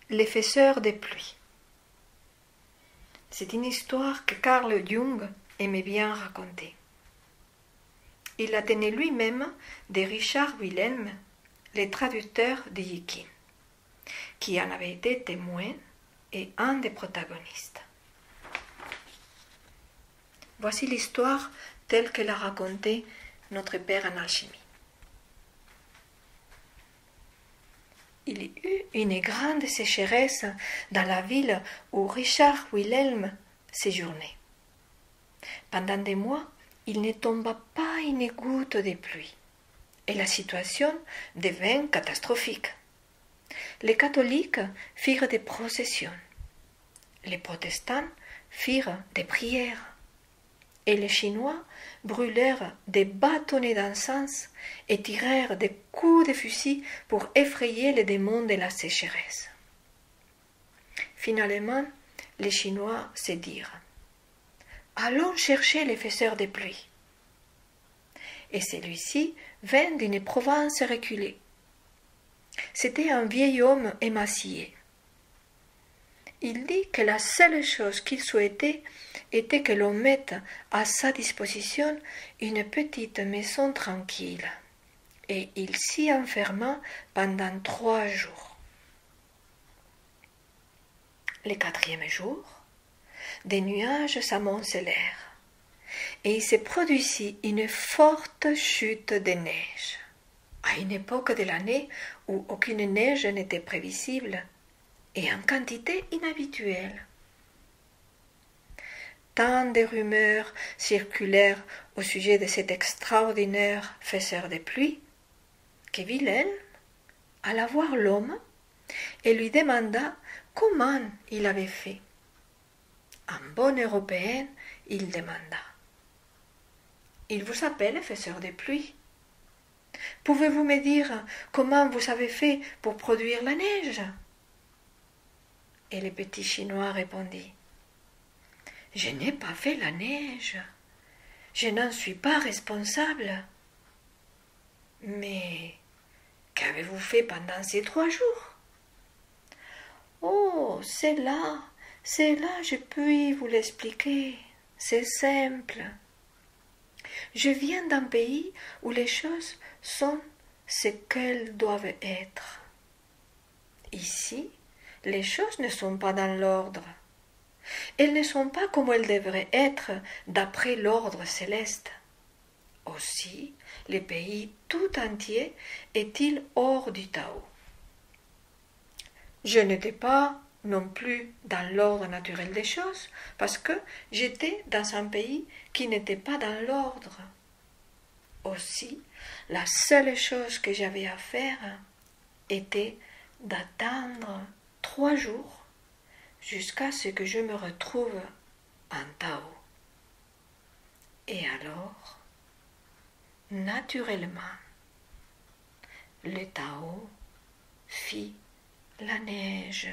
Les faiseurs de pluie. C'est une histoire que Carl Jung aimait bien raconter. Il la tenait lui-même de Richard Wilhelm, le traducteur de Yikin, qui en avait été témoin et un des protagonistes. Voici l'histoire telle que l'a racontée notre père en alchimie. Il y eut une grande sécheresse dans la ville où Richard Wilhelm séjournait. Pendant des mois, il ne tomba pas une goutte de pluie, et la situation devint catastrophique. Les catholiques firent des processions, les protestants firent des prières, et les Chinois brûlèrent des bâtonnets d'encens et tirèrent des coups de fusil pour effrayer les démons de la sécheresse. Finalement, les Chinois se dirent « Allons chercher les faiseurs de pluie ». Et celui-ci vint d'une province reculée. C'était un vieil homme émacié. Il dit que la seule chose qu'il souhaitait était que l'on mette à sa disposition une petite maison tranquille, et il s'y enferma pendant 3 jours. Le 4e jour, des nuages s'amoncelèrent, et il se produisit une forte chute de neige. À une époque de l'année où aucune neige n'était prévisible, et en quantité inhabituelle. Tant de rumeurs circulèrent au sujet de cet extraordinaire faiseur de pluie que Wilhelm alla voir l'homme et lui demanda comment il avait fait. En bon européen, il demanda « Il vous appelle faiseur de pluie. Pouvez-vous me dire comment vous avez fait pour produire la neige ?» Et le petit Chinois répondit « Je n'ai pas fait la neige. Je n'en suis pas responsable. » « Mais qu'avez-vous fait pendant ces 3 jours ?»« Oh, c'est là, je puis vous l'expliquer. C'est simple. Je viens d'un pays où les choses sont ce qu'elles doivent être. Ici, les choses ne sont pas dans l'ordre. Elles ne sont pas comme elles devraient être d'après l'ordre céleste. Aussi, le pays tout entier est-il hors du Tao. Je n'étais pas non plus dans l'ordre naturel des choses, parce que j'étais dans un pays qui n'était pas dans l'ordre. Aussi, la seule chose que j'avais à faire était d'attendre 3 jours jusqu'à ce que je me retrouve en Tao. Et alors, naturellement, le Tao fit la neige.